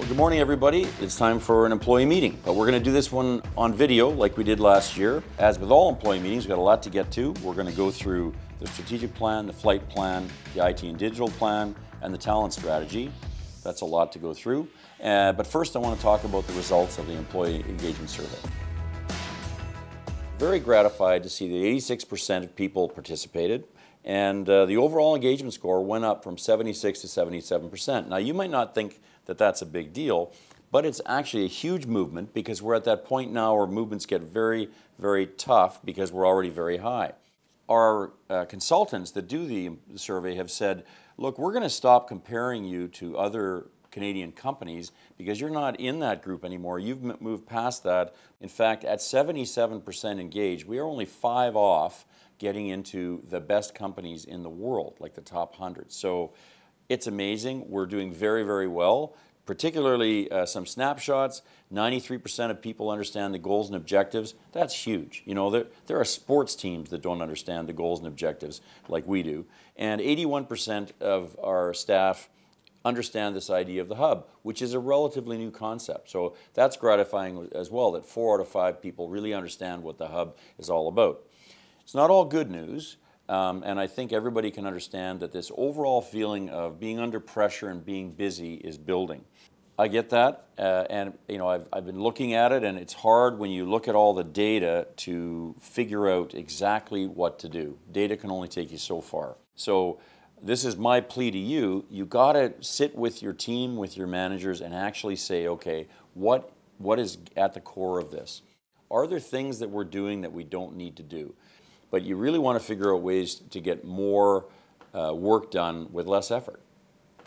Good morning, everybody. It's time for an employee meeting, but we're going to do this one on video like we did last year. As with all employee meetings, we've got a lot to get to. We're going to go through the strategic plan, the flight plan, the IT and digital plan, and the talent strategy. That's a lot to go through. But first, I want to talk about the results of the employee engagement survey. Very gratified to see that 86% of people participated, and the overall engagement score went up from 76 to 77%. Now, you might not think that that's a big deal, but it's actually a huge movement because we're at that point now where movements get very, very tough because we're already very high. Our consultants that do the survey have said, look, we're going to stop comparing you to other Canadian companies because you're not in that group anymore. You've moved past that. In fact, at 77% engaged, we are only 5 off getting into the best companies in the world, like the top 100. So it's amazing. We're doing very, very well, particularly some snapshots. 93% of people understand the goals and objectives. That's huge. You know, there are sports teams that don't understand the goals and objectives like we do. And 81% of our staff understand this idea of the hub, which is a relatively new concept. So that's gratifying as well, that 4 out of 5 people really understand what the hub is all about. It's not all good news. And I think everybody can understand that this overall feeling of being under pressure and being busy is building. I get that, and you know, I've been looking at it, and it's hard when you look at all the data to figure out exactly what to do. Data can only take you so far. So this is my plea to you. You got to sit with your team, with your managers, and actually say, okay, what is at the core of this? Are there things that we're doing that we don't need to do? But you really want to figure out ways to get more work done with less effort.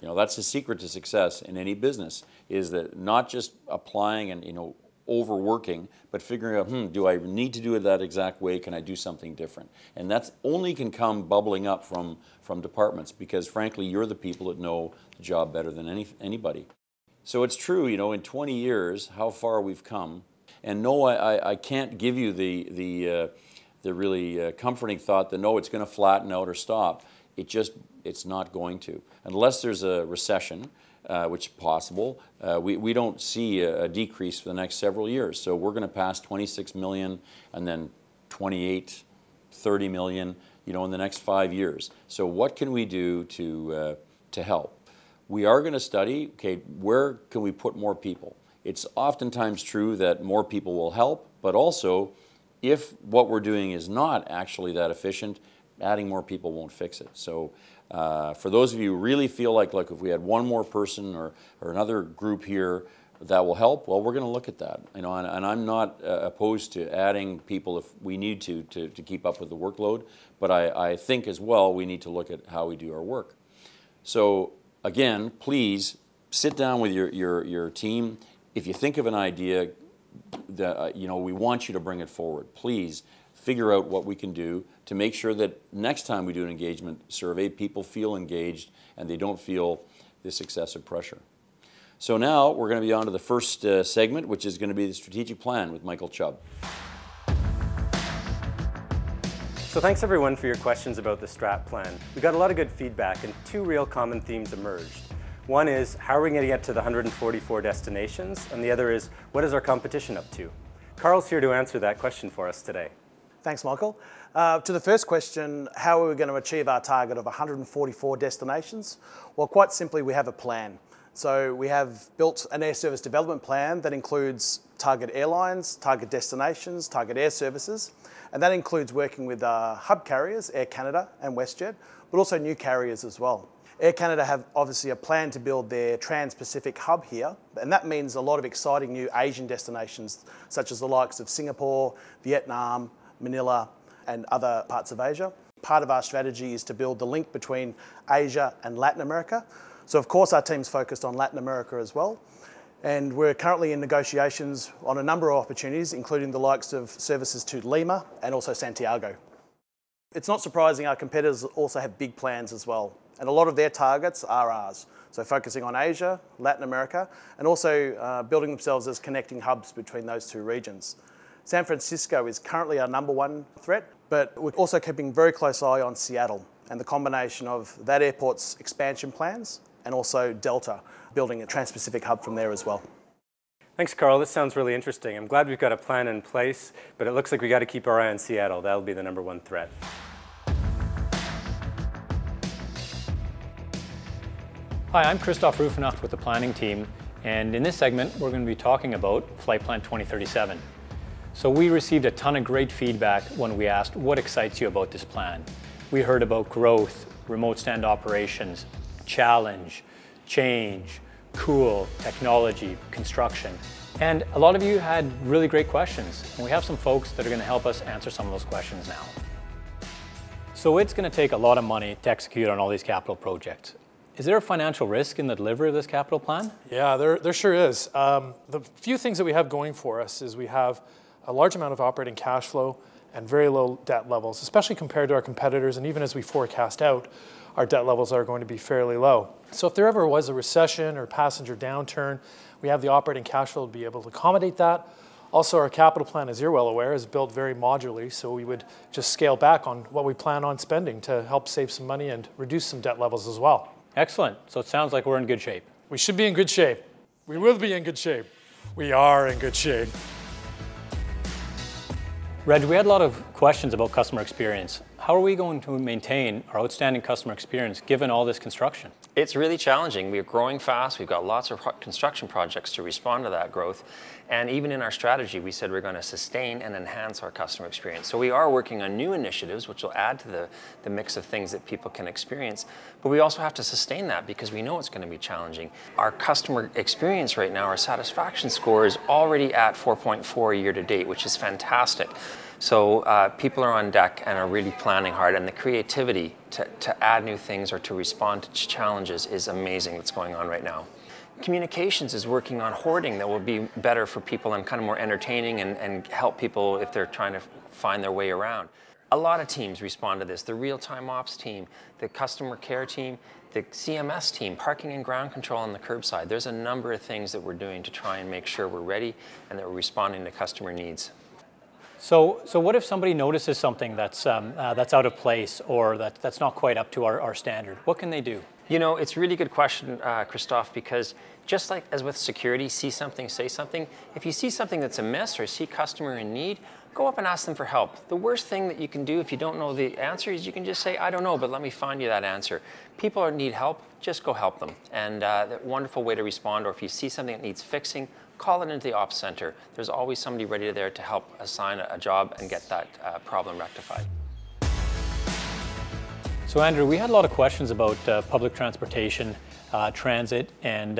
You know, that's the secret to success in any business, is that not just applying and, you know, overworking, but figuring out, do I need to do it that exact way? Can I do something different? And that's only can come bubbling up from departments, because frankly, you're the people that know the job better than anybody. So it's true, you know, in 20 years, how far we've come. And no, I can't give you the really comforting thought that no, it's going to flatten out or stop. It's not going to. Unless there's a recession, which is possible, we don't see a decrease for the next several years. So we're going to pass 26 million and then 28, 30 million, you know, in the next 5 years. So what can we do to help? We are going to study, okay, where can we put more people? It's oftentimes true that more people will help, but also if what we're doing is not actually that efficient, adding more people won't fix it. So for those of you who really feel like, look, if we had one more person or another group here that will help, well, we're going to look at that. You know, and I'm not opposed to adding people if we need to keep up with the workload, but I think as well we need to look at how we do our work. So again, please sit down with your team. If you think of an idea, you know, we want you to bring it forward. Please figure out what we can do to make sure that next time we do an engagement survey, people feel engaged and they don't feel this excessive pressure. So now we're going to be on to the first segment, which is going to be the strategic plan with Michael Chubb. So thanks everyone for your questions about the strat plan. We got a lot of good feedback and 2 real common themes emerged. One is, how are we going to get to the 144 destinations? And the other is, what is our competition up to? Carl's here to answer that question for us today. Thanks, Michael. To the first question, how are we going to achieve our target of 144 destinations? Well, quite simply, we have a plan. So we have built an air service development plan that includes target airlines, target destinations, target air services, and that includes working with hub carriers, Air Canada and WestJet, but also new carriers as well. Air Canada have obviously a plan to build their Trans-Pacific hub here, and that means a lot of exciting new Asian destinations, such as the likes of Singapore, Vietnam, Manila, and other parts of Asia. Part of our strategy is to build the link between Asia and Latin America. So of course our team's focused on Latin America as well. And we're currently in negotiations on a number of opportunities, including the likes of services to Lima and also Santiago. It's not surprising our competitors also have big plans as well. And a lot of their targets are ours. So focusing on Asia, Latin America, and also building themselves as connecting hubs between those 2 regions. San Francisco is currently our #1 threat, but we're also keeping a very close eye on Seattle and the combination of that airport's expansion plans and also Delta, building a Trans-Pacific hub from there as well. Thanks, Carl. This sounds really interesting. I'm glad we've got a plan in place, but it looks like we got to keep our eye on Seattle. That'll be the #1 threat. Hi, I'm Christoph Rufenacht with the planning team, and in this segment, we're going to be talking about Flight Plan 2037. So we received a ton of great feedback when we asked what excites you about this plan. We heard about growth, remote stand operations, challenge, change, cool, technology, construction. And a lot of you had really great questions, and we have some folks that are going to help us answer some of those questions now. So it's going to take a lot of money to execute on all these capital projects. Is there a financial risk in the delivery of this capital plan? Yeah, there sure is. The few things that we have going for us is we have a large amount of operating cash flow and very low debt levels, especially compared to our competitors, and even as we forecast out, our debt levels are going to be fairly low. So if there ever was a recession or passenger downturn, we have the operating cash flow to be able to accommodate that. Also, our capital plan, as you're well aware, is built very modularly, so we would just scale back on what we plan on spending to help save some money and reduce some debt levels as well. Excellent. So it sounds like we're in good shape. We should be in good shape. We will be in good shape. We are in good shape. Reg, we had a lot of questions about customer experience. How are we going to maintain our outstanding customer experience given all this construction? It's really challenging. We're growing fast. We've got lots of construction projects to respond to that growth. And even in our strategy, we said we're going to sustain and enhance our customer experience. So we are working on new initiatives, which will add to the mix of things that people can experience. But we also have to sustain that because we know it's going to be challenging. Our customer experience right now, our satisfaction score is already at 4.4 year to date, which is fantastic. So people are on deck and are really planning hard, and the creativity to add new things or to respond to challenges is amazing that's going on right now. Communications is working on hoarding that will be better for people and kind of more entertaining and help people if they're trying to find their way around. A lot of teams respond to this. The real-time ops team, the customer care team, the CMS team, parking and ground control on the curbside. There's a number of things that we're doing to try and make sure we're ready and that we're responding to customer needs. So what if somebody notices something that's out of place or that's not quite up to our standard? What can they do? You know, it's a really good question, Christoph, because just like as with security, see something, say something. If you see something that's amiss or see customer in need, go up and ask them for help. The worst thing that you can do if you don't know the answer is you can just say, I don't know, but let me find you that answer. People need help, just go help them. And a wonderful way to respond, or if you see something that needs fixing, call it into the ops center. There's always somebody ready there to help assign a job and get that problem rectified. So Andrew, we had a lot of questions about public transportation, transit, and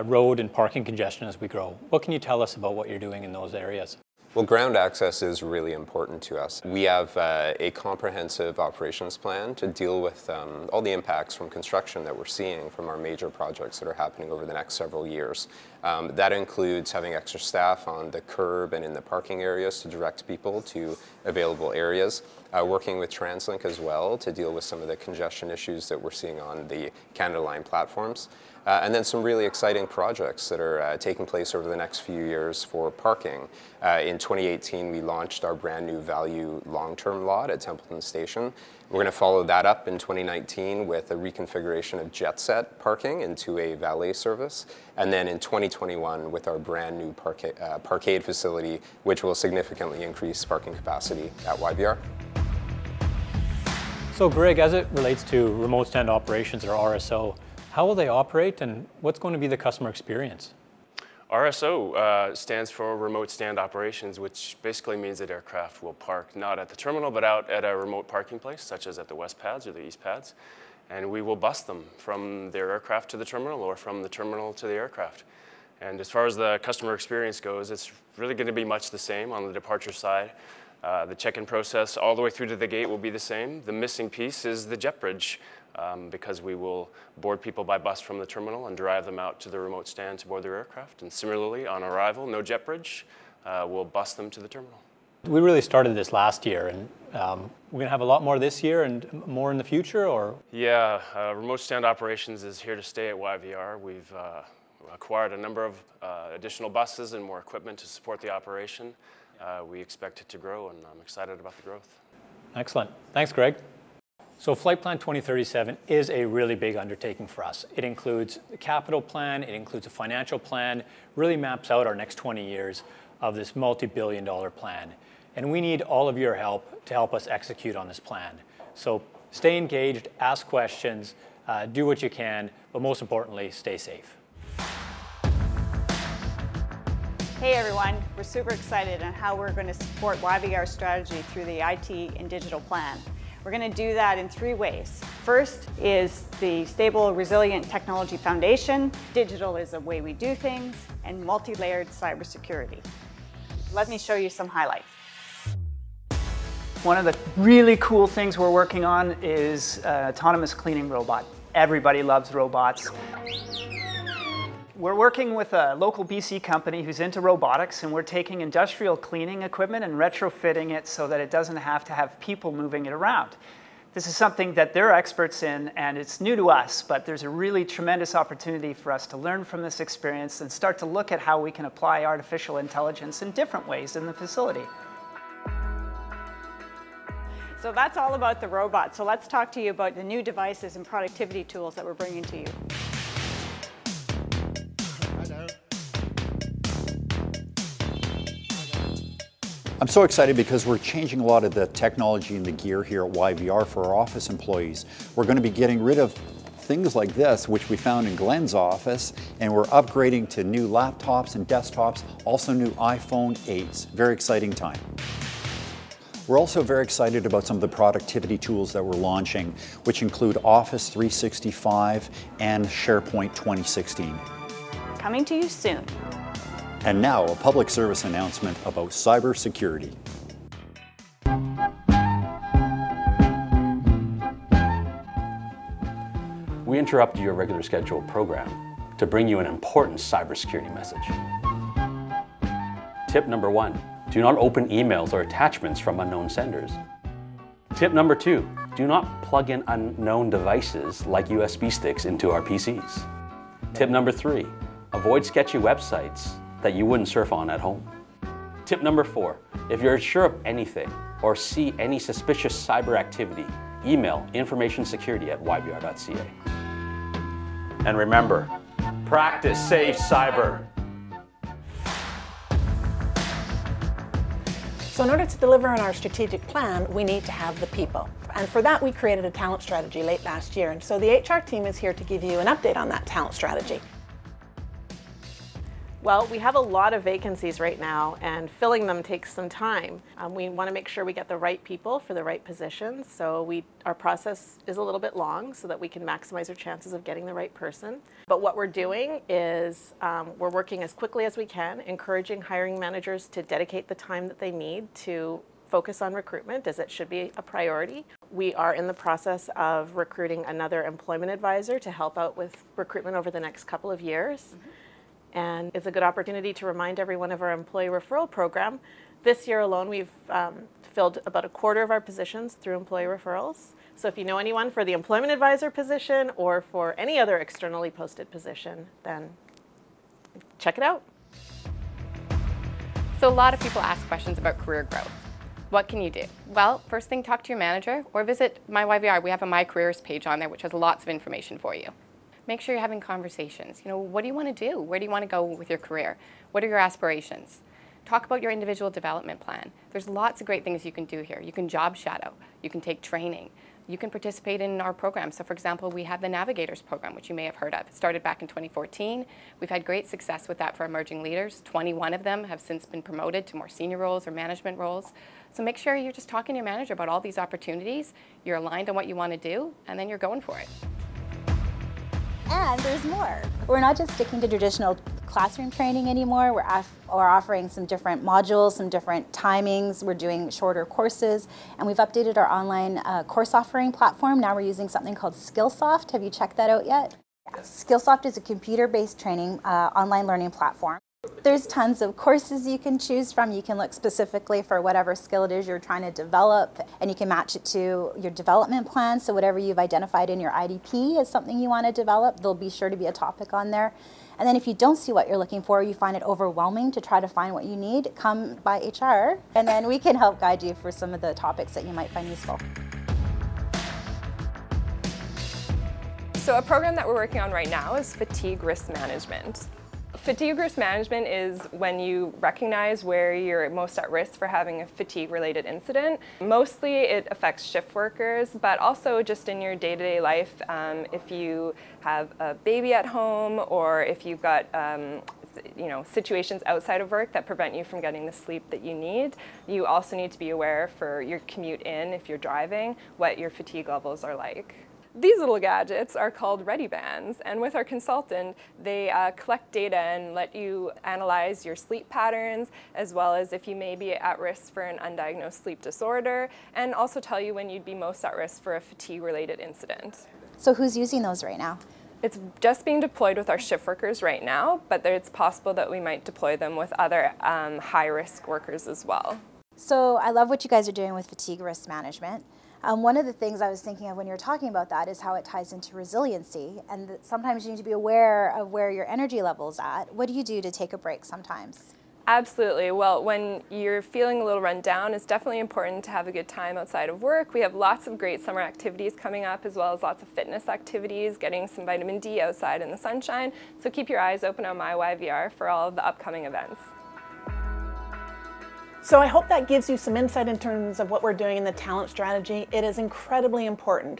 road and parking congestion as we grow. What can you tell us about what you're doing in those areas? Well, ground access is really important to us. We have a comprehensive operations plan to deal with all the impacts from construction that we're seeing from our major projects that are happening over the next several years. That includes having extra staff on the curb and in the parking areas to direct people to available areas, working with TransLink as well to deal with some of the congestion issues that we're seeing on the Canada Line platforms. And then some really exciting projects that are taking place over the next few years for parking. In 2018, we launched our brand new value long-term lot at Templeton Station. We're going to follow that up in 2019 with a reconfiguration of jet set parking into a valet service. And then in 2021 with our brand new parkade facility, which will significantly increase parking capacity at YVR. So Greg, as it relates to remote stand operations or RSO, how will they operate and what's going to be the customer experience? RSO stands for Remote Stand Operations, which basically means that aircraft will park not at the terminal, but out at a remote parking place, such as at the west pads or the east pads. And we will bus them from their aircraft to the terminal or from the terminal to the aircraft. And as far as the customer experience goes, it's really going to be much the same on the departure side. The check-in process all the way through to the gate will be the same. The missing piece is the jet bridge. Because we will board people by bus from the terminal and drive them out to the remote stand to board their aircraft. And similarly, on arrival, no jet bridge, we'll bus them to the terminal. We really started this last year, and we're going to have a lot more this year and more in the future, or? Yeah, remote stand operations is here to stay at YVR. We've acquired a number of additional buses and more equipment to support the operation. We expect it to grow, and I'm excited about the growth. Excellent. Thanks, Greg. So Flight Plan 2037 is a really big undertaking for us. It includes the capital plan, it includes a financial plan, really maps out our next 20 years of this multi-billion-dollar plan. And we need all of your help to help us execute on this plan. So stay engaged, ask questions, do what you can, but most importantly, stay safe. Hey everyone, we're super excited on how we're going to support YVR strategy through the IT and digital plan. We're going to do that in 3 ways. First is the stable, resilient technology foundation. Digital is the way we do things, and multi-layered cybersecurity. Let me show you some highlights. One of the really cool things we're working on is an autonomous cleaning robot. Everybody loves robots. We're working with a local BC company who's into robotics, and we're taking industrial cleaning equipment and retrofitting it so that it doesn't have to have people moving it around. This is something that they're experts in, and it's new to us, but there's a really tremendous opportunity for us to learn from this experience and start to look at how we can apply artificial intelligence in different ways in the facility. So that's all about the robot. So let's talk to you about the new devices and productivity tools that we're bringing to you. I'm so excited because we're changing a lot of the technology and the gear here at YVR for our office employees. We're going to be getting rid of things like this, which we found in Glenn's office, and we're upgrading to new laptops and desktops, also new iPhone 8s. Very exciting time. We're also very excited about some of the productivity tools that we're launching, which include Office 365 and SharePoint 2016. Coming to you soon. And now, a public service announcement about cybersecurity. We interrupted your regular scheduled program to bring you an important cybersecurity message. Tip number 1, do not open emails or attachments from unknown senders. Tip number 2, do not plug in unknown devices like USB sticks into our PCs. Tip number 3, avoid sketchy websites that you wouldn't surf on at home. Tip number 4, if you're unsure of anything or see any suspicious cyber activity, email informationsecurity@yvr.ca. And remember, practice safe cyber. So in order to deliver on our strategic plan, we need to have the people. And for that, we created a talent strategy late last year. And so the HR team is here to give you an update on that talent strategy. Well, we have a lot of vacancies right now, and filling them takes some time. We want to make sure we get the right people for the right positions, so our process is a little bit long so that we can maximize our chances of getting the right person. But what we're doing is we're working as quickly as we can, encouraging hiring managers to dedicate the time that they need to focus on recruitment, as it should be a priority. We are in the process of recruiting another employment advisor to help out with recruitment over the next couple of years. And it's a good opportunity to remind everyone of our employee referral program. This year alone, we've filled about a quarter of our positions through employee referrals. So if you know anyone for the employment advisor position or for any other externally posted position, then check it out. So a lot of people ask questions about career growth. What can you do? Well, first thing, talk to your manager or visit My YVR. We have a My Careers page on there which has lots of information for you. Make sure you're having conversations. You know, what do you want to do? Where do you want to go with your career? What are your aspirations? Talk about your individual development plan. There's lots of great things you can do here. You can job shadow. You can take training. You can participate in our program. So for example, we have the Navigators program, which you may have heard of. It started back in 2014. We've had great success with that for emerging leaders. 21 of them have since been promoted to more senior roles or management roles. So make sure you're just talking to your manager about all these opportunities. You're aligned on what you want to do, and then you're going for it. And there's more. We're not just sticking to traditional classroom training anymore. We're offering some different modules, some different timings. We're doing shorter courses, and we've updated our online course offering platform. Now we're using something called Skillsoft. Have you checked that out yet? Skillsoft is a computer-based training online learning platform. There's tons of courses you can choose from. You can look specifically for whatever skill it is you're trying to develop, and you can match it to your development plan. So whatever you've identified in your IDP as something you want to develop, there'll be sure to be a topic on there. And then if you don't see what you're looking for, you find it overwhelming to try to find what you need, come by HR, and then we can help guide you for some of the topics that you might find useful. So a program that we're working on right now is fatigue risk management. Fatigue risk management is when you recognize where you're most at risk for having a fatigue-related incident. Mostly it affects shift workers, but also just in your day-to-day life, if you have a baby at home or if you've got situations outside of work that prevent you from getting the sleep that you need. You also need to be aware for your commute in, if you're driving, what your fatigue levels are like. These little gadgets are called Ready Bands, and with our consultant, they collect data and let you analyze your sleep patterns, as well as if you may be at risk for an undiagnosed sleep disorder, and also tell you when you'd be most at risk for a fatigue-related incident. So who's using those right now? It's just being deployed with our shift workers right now, but it's possible that we might deploy them with other high-risk workers as well. So I love what you guys are doing with fatigue risk management. One of the things I was thinking of when you were talking about that is how it ties into resiliency, and that sometimes you need to be aware of where your energy level's at. What do you do to take a break sometimes? Absolutely. Well, when you're feeling a little run down, it's definitely important to have a good time outside of work. We have lots of great summer activities coming up, as well as lots of fitness activities, getting some vitamin D outside in the sunshine. So keep your eyes open on my YVR for all of the upcoming events. So I hope that gives you some insight in terms of what we're doing in the talent strategy. It is incredibly important.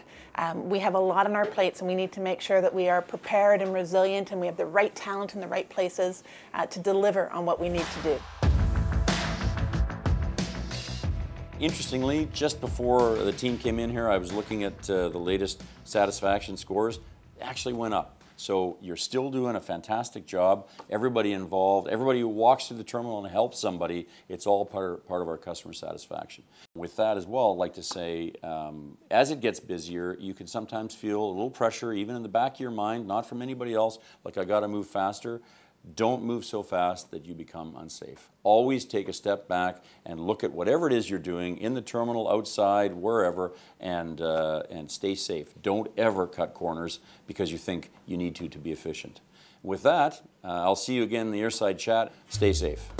We have a lot on our plates, and we need to make sure that we are prepared and resilient, and we have the right talent in the right places to deliver on what we need to do. Interestingly, just before the team came in here, I was looking at the latest satisfaction scores. It actually went up. So you're still doing a fantastic job. Everybody involved, everybody who walks through the terminal and helps somebody, it's all part of our customer satisfaction. With that as well, I'd like to say, as it gets busier, you can sometimes feel a little pressure, even in the back of your mind, not from anybody else, like I gotta move faster. Don't move so fast that you become unsafe. Always take a step back and look at whatever it is you're doing in the terminal, outside, wherever, and stay safe. Don't ever cut corners because you think you need to be efficient. With that, I'll see you again in the Airside Chat. Stay safe.